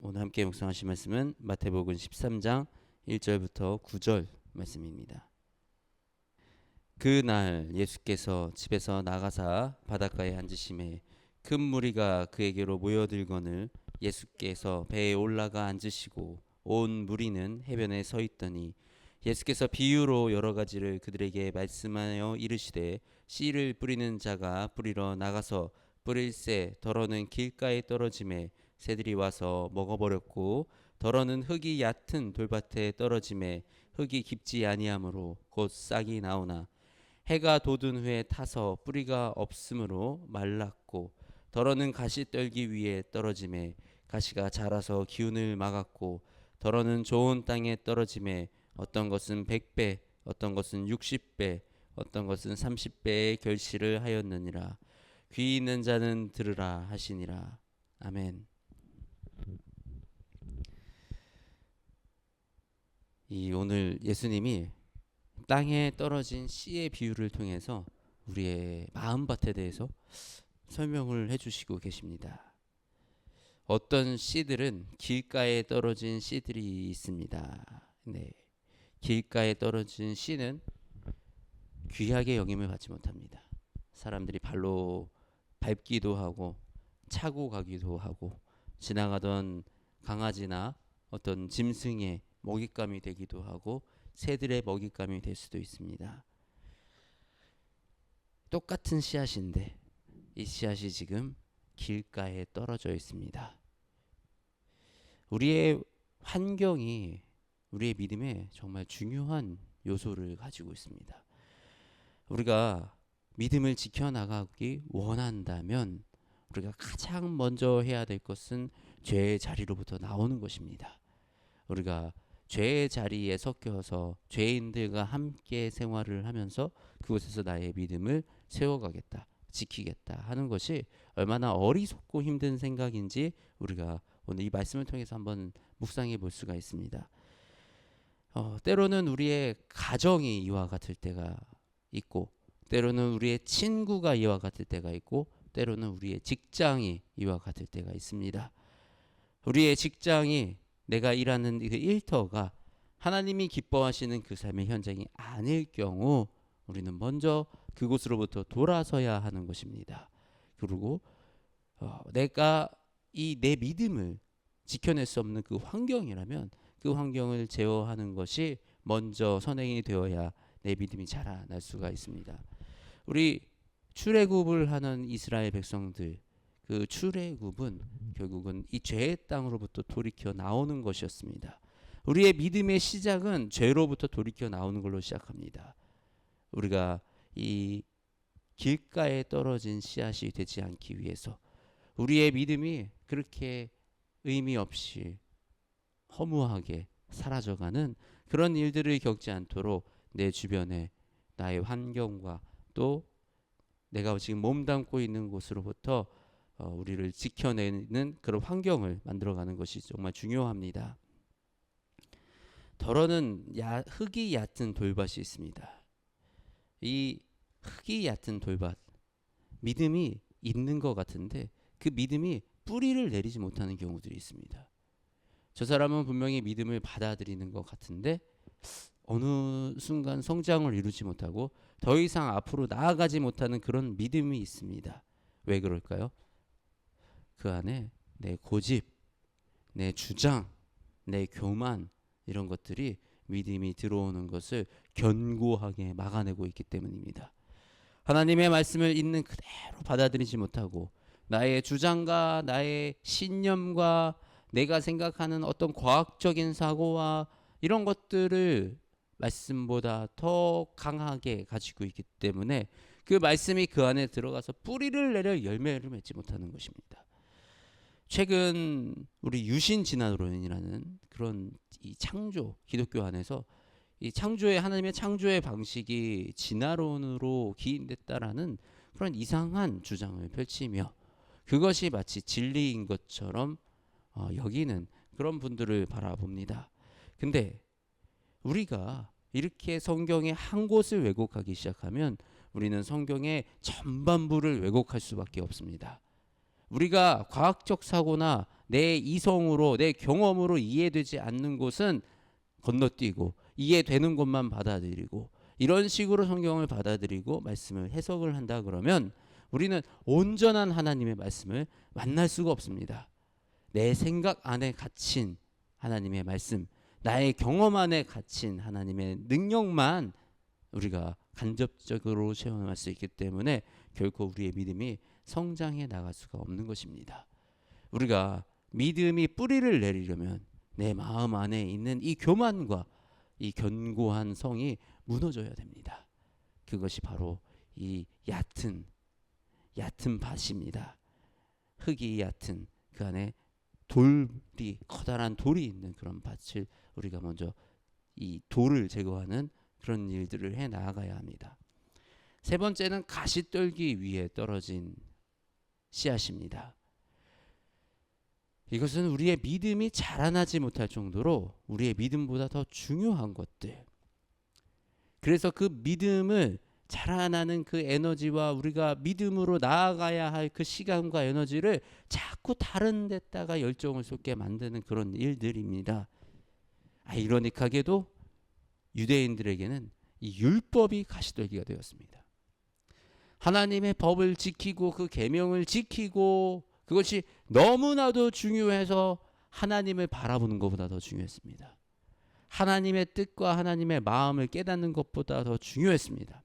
오늘 함께 묵상하실 말씀은 마태복음 13장 1절부터 9절 말씀입니다. 그날 예수께서 집에서 나가사 바닷가에 앉으심에 큰 무리가 그에게로 모여들거늘 예수께서 배에 올라가 앉으시고 온 무리는 해변에 서 있더니 예수께서 비유로 여러 가지를 그들에게 말씀하여 이르시되 씨를 뿌리는 자가 뿌리러 나가서 뿌릴새 더러는 길가에 떨어짐에 새들이 와서 먹어버렸고 더러는 흙이 얕은 돌밭에 떨어짐에 흙이 깊지 아니하므로 곧 싹이 나오나 해가 돋은 후에 타서 뿌리가 없으므로 말랐고 더러는 가시 떨기 위에 떨어짐에 가시가 자라서 기운을 막았고 더러는 좋은 땅에 떨어짐에 어떤 것은 100배 어떤 것은 60배 어떤 것은 30배의 결실을 하였느니라. 귀 있는 자는 들으라 하시니라. 아멘. 이 오늘 예수님이 땅에 떨어진 씨의 비유를 통해서 우리의 마음밭에 대해서 설명을 해주시고 계십니다. 어떤 씨들은 길가에 떨어진 씨들이 있습니다. 네, 길가에 떨어진 씨는 귀하게 여김을 받지 못합니다. 사람들이 발로 밟기도 하고 차고 가기도 하고 지나가던 강아지나 어떤 짐승의 먹잇감이 되기도 하고 새들의 먹잇감이 될 수도 있습니다. 똑같은 씨앗인데 이 씨앗이 지금 길가에 떨어져 있습니다. 우리의 환경이 우리의 믿음에 정말 중요한 요소를 가지고 있습니다. 우리가 믿음을 지켜나가기 원한다면 우리가 가장 먼저 해야 될 것은 죄의 자리로부터 나오는 것입니다. 우리가 죄의 자리에 섞여서 죄인들과 함께 생활을 하면서 그곳에서 나의 믿음을 세워가겠다, 지키겠다 하는 것이 얼마나 어리석고 힘든 생각인지 우리가 오늘 이 말씀을 통해서 한번 묵상해 볼 수가 있습니다. 때로는 우리의 가정이 이와 같을 때가 있고 때로는 우리의 친구가 이와 같을 때가 있고 때로는 우리의 직장이 이와 같을 때가 있습니다. 우리의 직장이 내가 일하는 그 일터가 하나님이 기뻐하시는 그 삶의 현장이 아닐 경우 우리는 먼저 그곳으로부터 돌아서야 하는 것입니다. 그리고 내가 이 내 믿음을 지켜낼 수 없는 그 환경이라면 그 환경을 제어하는 것이 먼저 선행이 되어야 내 믿음이 자라날 수가 있습니다. 우리 출애굽을 하는 이스라엘 백성들, 그 출애굽은 결국은 이 죄의 땅으로부터 돌이켜 나오는 것이었습니다. 우리의 믿음의 시작은 죄로부터 돌이켜 나오는 걸로 시작합니다. 우리가 이 길가에 떨어진 씨앗이 되지 않기 위해서 우리의 믿음이 그렇게 의미 없이 허무하게 사라져가는 그런 일들을 겪지 않도록 내 주변에 나의 환경과 또 내가 지금 몸담고 있는 곳으로부터 우리를 지켜내는 그런 환경을 만들어가는 것이 정말 중요합니다. 더러는 흙이 얕은 돌밭이 있습니다. 이 흙이 얕은 돌밭, 믿음이 있는 것 같은데 그 믿음이 뿌리를 내리지 못하는 경우들이 있습니다. 저 사람은 분명히 믿음을 받아들이는 것 같은데 어느 순간 성장을 이루지 못하고 더 이상 앞으로 나아가지 못하는 그런 믿음이 있습니다. 왜 그럴까요? 그 안에 내 고집, 내 주장, 내 교만 이런 것들이 믿음이 들어오는 것을 견고하게 막아내고 있기 때문입니다. 하나님의 말씀을 있는 그대로 받아들이지 못하고 나의 주장과 나의 신념과 내가 생각하는 어떤 과학적인 사고와 이런 것들을 말씀보다 더 강하게 가지고 있기 때문에 그 말씀이 그 안에 들어가서 뿌리를 내려 열매를 맺지 못하는 것입니다. 최근 우리 유신진화론이라는 그런 이 창조, 기독교 안에서 이 창조의 하나님의 창조의 방식이 진화론으로 기인됐다라는 그런 이상한 주장을 펼치며 그것이 마치 진리인 것처럼 여기는 그런 분들을 바라봅니다. 근데 우리가 이렇게 성경의 한 곳을 왜곡하기 시작하면 우리는 성경의 전반부를 왜곡할 수밖에 없습니다. 우리가 과학적 사고나 내 이성으로 내 경험으로 이해되지 않는 곳은 건너뛰고 이해되는 것만 받아들이고 이런 식으로 성경을 받아들이고 말씀을 해석을 한다 그러면 우리는 온전한 하나님의 말씀을 만날 수가 없습니다. 내 생각 안에 갇힌 하나님의 말씀, 나의 경험 안에 갇힌 하나님의 능력만 우리가 간접적으로 체험할 수 있기 때문에 결코 우리의 믿음이 성장해 나갈 수가 없는 것입니다. 우리가 믿음이 뿌리를 내리려면 내 마음 안에 있는 이 교만과 이 견고한 성이 무너져야 됩니다. 그것이 바로 이 얕은 밭입니다. 흙이 얕은 그 안에 돌이 커다란 돌이 있는 그런 밭을 우리가 먼저 이 돌을 제거하는 그런 일들을 해 나가야 합니다. 세 번째는 가시떨기 위에 떨어진 씨앗입니다. 이것은 우리의 믿음이 자라나지 못할 정도로 우리의 믿음보다 더 중요한 것들. 그래서 그 믿음을 자라나는 그 에너지와 우리가 믿음으로 나아가야 할 그 시간과 에너지를 자꾸 다른 데다가 열정을 쏟게 만드는 그런 일들입니다. 아이러니하게도 유대인들에게는 이 율법이 가시떨기가 되었습니다. 하나님의 법을 지키고 그 계명을 지키고 그것이 너무나도 중요해서 하나님을 바라보는 것보다 더 중요했습니다. 하나님의 뜻과 하나님의 마음을 깨닫는 것보다 더 중요했습니다.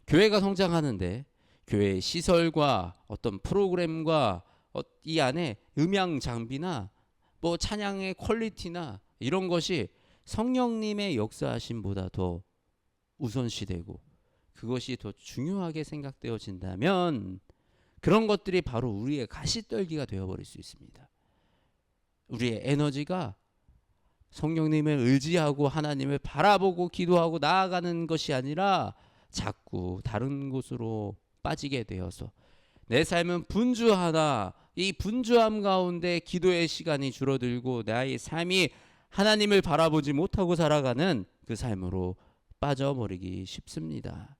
교회가 성장하는데 교회의 시설과 어떤 프로그램과 이 안에 음향 장비나 뭐 찬양의 퀄리티나 이런 것이 성령님의 역사하심보다 더 우선시되고 그것이 더 중요하게 생각되어진다면 그런 것들이 바로 우리의 가시떨기가 되어버릴 수 있습니다. 우리의 에너지가 성령님을 의지하고 하나님을 바라보고 기도하고 나아가는 것이 아니라 자꾸 다른 곳으로 빠지게 되어서 내 삶은 분주하다. 이 분주함 가운데 기도의 시간이 줄어들고 나의 삶이 하나님을 바라보지 못하고 살아가는 그 삶으로 빠져버리기 쉽습니다.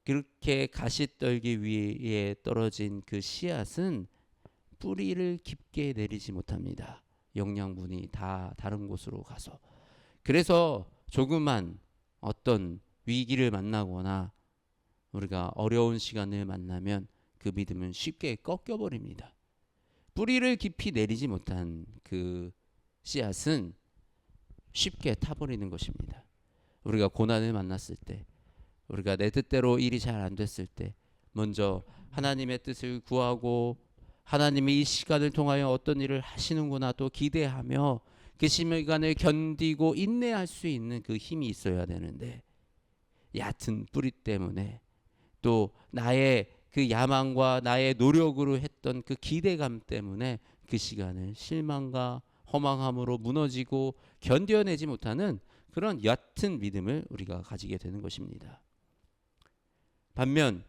그렇게 가시떨기 위에 떨어진 그 씨앗은 뿌리를 깊게 내리지 못합니다. 영양분이 다 다른 곳으로 가서. 그래서 조그만 어떤 위기를 만나거나 우리가 어려운 시간을 만나면 그 믿음은 쉽게 꺾여버립니다. 뿌리를 깊이 내리지 못한 그 씨앗은 쉽게 타버리는 것입니다. 우리가 고난을 만났을 때, 우리가 내 뜻대로 일이 잘 안 됐을 때 먼저 하나님의 뜻을 구하고 하나님이 이 시간을 통하여 어떤 일을 하시는구나 또 기대하며 그 시간을 견디고 인내할 수 있는 그 힘이 있어야 되는데 얕은 뿌리 때문에 또 나의 그 야망과 나의 노력으로 했던 그 기대감 때문에 그 시간을 실망과 허망함으로 무너지고 견뎌내지 못하는 그런 얕은 믿음을 우리가 가지게 되는 것입니다. 반면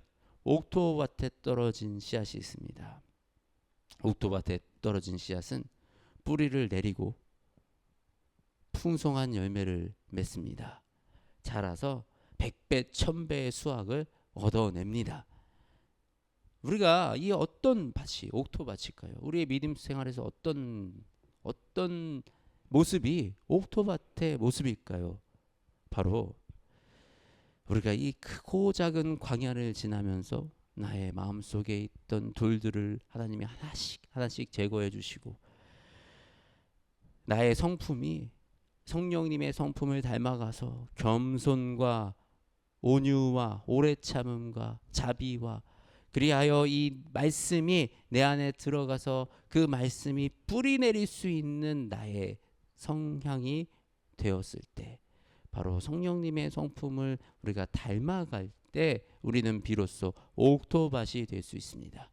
옥토밭에 떨어진 씨앗이 있습니다. 옥토밭에 떨어진 씨앗은 뿌리를 내리고 풍성한 열매를 맺습니다. 자라서 100배, 1000배의 수확을 얻어냅니다. 우리가 이 어떤 밭이 옥토밭일까요? 우리의 믿음 생활에서 어떤 모습이 옥토밭의 모습일까요? 바로 우리가 이 크고 작은 광야를 지나면서 나의 마음속에 있던 돌들을 하나님이 하나씩 제거해 주시고 나의 성품이 성령님의 성품을 닮아가서 겸손과 온유와 오래 참음과 자비와 그리하여 이 말씀이 내 안에 들어가서 그 말씀이 뿌리 내릴 수 있는 나의 성향이 되었을 때 바로 성령님의 성품을 우리가 닮아갈 때 우리는 비로소 옥토밭이 될 수 있습니다.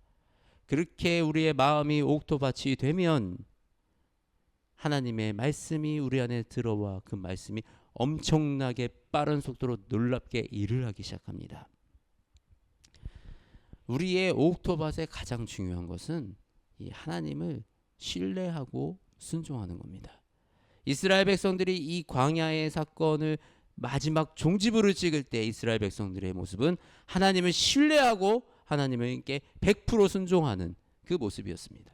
그렇게 우리의 마음이 옥토밭이 되면 하나님의 말씀이 우리 안에 들어와 그 말씀이 엄청나게 빠른 속도로 놀랍게 일을 하기 시작합니다. 우리의 옥토밭의 가장 중요한 것은 이 하나님을 신뢰하고 순종하는 겁니다. 이스라엘 백성들이 이 광야의 사건을 마지막 종지부를 찍을 때 이스라엘 백성들의 모습은 하나님을 신뢰하고 하나님께 100% 순종하는 그 모습이었습니다.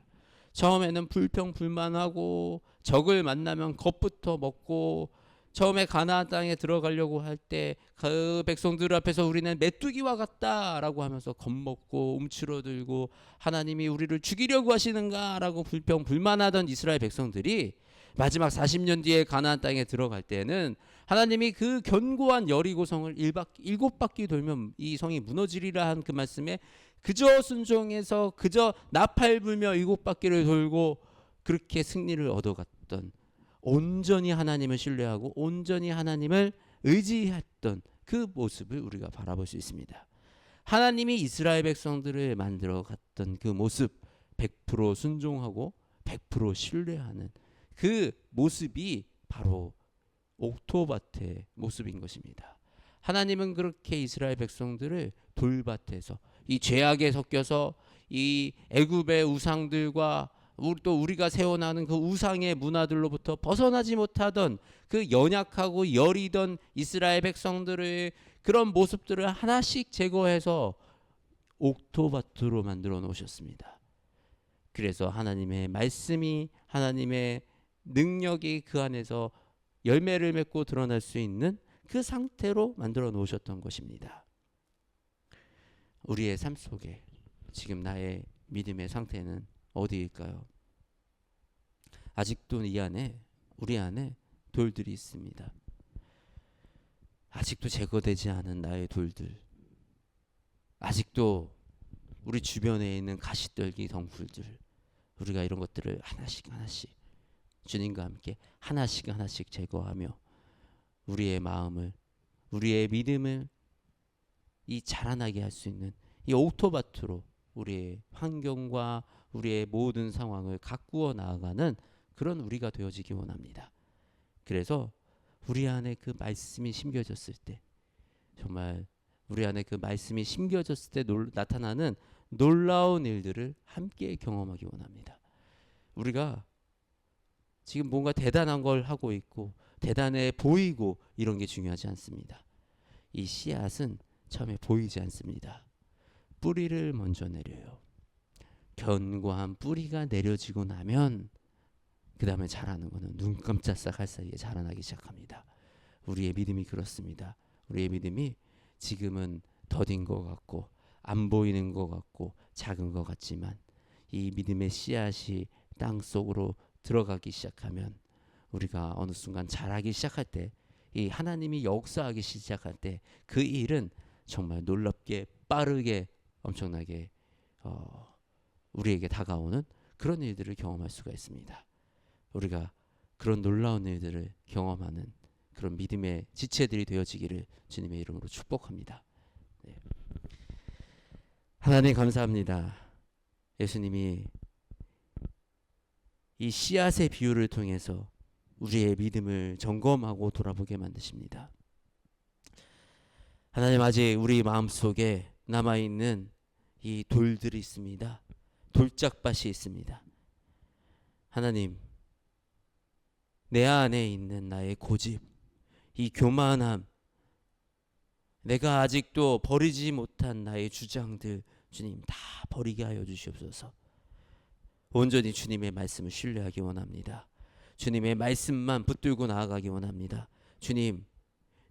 처음에는 불평불만하고 적을 만나면 겁부터 먹고, 처음에 가나안 땅에 들어가려고 할 때 그 백성들 앞에서 우리는 메뚜기와 같다라고 하면서 겁먹고 움츠러들고 하나님이 우리를 죽이려고 하시는가라고 불평불만하던 이스라엘 백성들이 마지막 40년 뒤에 가나안 땅에 들어갈 때는 하나님이 그 견고한 여리고성을 7바퀴 돌면 이 성이 무너지리라 한 그 말씀에 그저 순종해서 그저 나팔 불며 7바퀴를 돌고 그렇게 승리를 얻어갔던, 온전히 하나님을 신뢰하고 온전히 하나님을 의지했던 그 모습을 우리가 바라볼 수 있습니다. 하나님이 이스라엘 백성들을 만들어 갔던 그 모습, 100% 순종하고 100% 신뢰하는 그 모습이 바로 옥토밭의 모습인 것입니다. 하나님은 그렇게 이스라엘 백성들을 돌밭에서 이 죄악에 섞여서 이 애굽의 우상들과 또 우리가 세워나는 그 우상의 문화들로부터 벗어나지 못하던 그 연약하고 여리던 이스라엘 백성들의 그런 모습들을 하나씩 제거해서 옥토밭으로 만들어 놓으셨습니다. 그래서 하나님의 말씀이, 하나님의 능력이 그 안에서 열매를 맺고 드러날 수 있는 그 상태로 만들어 놓으셨던 것입니다. 우리의 삶 속에 지금 나의 믿음의 상태는 어디일까요? 아직도 우리 안에 돌들이 있습니다. 아직도 제거되지 않은 나의 돌들, 아직도 우리 주변에 있는 가시떨기 덩굴들, 우리가 이런 것들을 하나씩 주님과 함께 하나씩 제거하며 우리의 마음을, 우리의 믿음을 이 자라나게 할 수 있는 이 옥토밭으로 우리의 환경과 우리의 모든 상황을 가꾸어 나아가는 그런 우리가 되어지기 원합니다. 그래서 우리 안에 그 말씀이 심겨졌을 때, 정말 우리 안에 그 말씀이 심겨졌을 때 나타나는 놀라운 일들을 함께 경험하기 원합니다. 우리가 지금 뭔가 대단한 걸 하고 있고 대단해 보이고 이런 게 중요하지 않습니다. 이 씨앗은 처음에 보이지 않습니다. 뿌리를 먼저 내려요. 견고한 뿌리가 내려지고 나면 그 다음에 자라는 것은 눈 깜짝할 사이에 자라나기 시작합니다. 우리의 믿음이 그렇습니다. 우리의 믿음이 지금은 더딘 것 같고 안 보이는 것 같고 작은 것 같지만 이 믿음의 씨앗이 땅 속으로 들어가기 시작하면, 우리가 어느 순간 자라기 시작할 때, 이 하나님이 역사하기 시작할 때 그 일은 정말 놀랍게 빠르게 엄청나게 우리에게 다가오는 그런 일들을 경험할 수가 있습니다. 우리가 그런 놀라운 일들을 경험하는 그런 믿음의 지체들이 되어지기를 주님의 이름으로 축복합니다. 네. 하나님 감사합니다. 예수님이 이 씨앗의 비유를 통해서 우리의 믿음을 점검하고 돌아보게 만드십니다. 하나님, 아직 우리 마음속에 남아있는 이 돌들이 있습니다. 돌짝밭이 있습니다. 하나님, 내 안에 있는 나의 고집, 이 교만함, 내가 아직도 버리지 못한 나의 주장들, 주님 다 버리게 하여 주시옵소서. 온전히 주님의 말씀을 신뢰하기 원합니다. 주님의 말씀만 붙들고 나아가기 원합니다. 주님,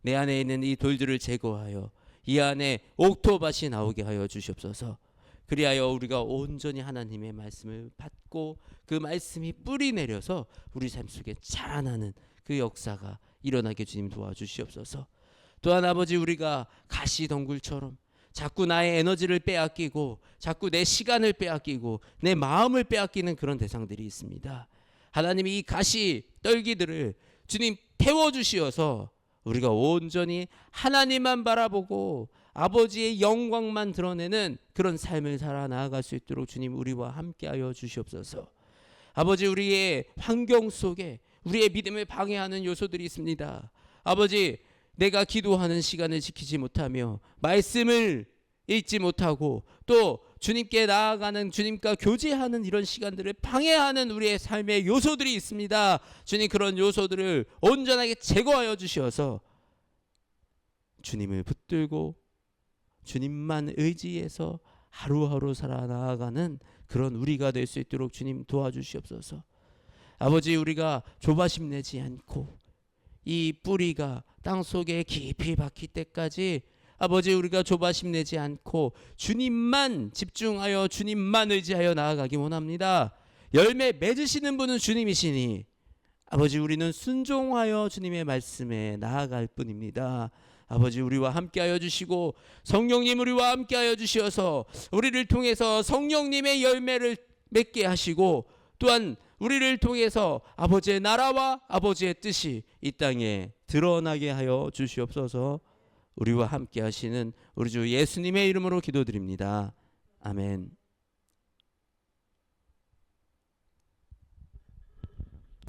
내 안에 있는 이 돌들을 제거하여 이 안에 옥토밭이 나오게 하여 주시옵소서. 그리하여 우리가 온전히 하나님의 말씀을 받고 그 말씀이 뿌리 내려서 우리 삶 속에 자라나는 그 역사가 일어나게 주님 도와주시옵소서. 또한 아버지, 우리가 가시덩굴처럼 자꾸 나의 에너지를 빼앗기고 자꾸 내 시간을 빼앗기고 내 마음을 빼앗기는 그런 대상들이 있습니다. 하나님이 이 가시 떨기들을 주님 태워주시어서 우리가 온전히 하나님만 바라보고 아버지의 영광만 드러내는 그런 삶을 살아 나아갈 수 있도록 주님 우리와 함께하여 주시옵소서. 아버지, 우리의 환경 속에 우리의 믿음을 방해하는 요소들이 있습니다. 아버지, 내가 기도하는 시간을 지키지 못하며 말씀을 읽지 못하고 또 주님께 나아가는, 주님과 교제하는 이런 시간들을 방해하는 우리의 삶의 요소들이 있습니다. 주님, 그런 요소들을 온전하게 제거하여 주시어서 주님을 붙들고 주님만 의지해서 하루하루 살아나가는 그런 우리가 될 수 있도록 주님 도와주시옵소서. 아버지, 우리가 조바심 내지 않고 이 뿌리가 땅 속에 깊이 박힐 때까지 아버지, 우리가 조바심 내지 않고 주님만 집중하여 주님만 의지하여 나아가기 원합니다. 열매 맺으시는 분은 주님이시니 아버지, 우리는 순종하여 주님의 말씀에 나아갈 뿐입니다. 아버지, 우리와 함께하여 주시고 성령님 우리와 함께하여 주시어서 우리를 통해서 성령님의 열매를 맺게 하시고 또한 우리를 통해서 아버지의 나라와 아버지의 뜻이 이 땅에 드러나게 하여 주시옵소서. 우리와 함께 하시는 우리 주 예수님의 이름으로 기도드립니다. 아멘.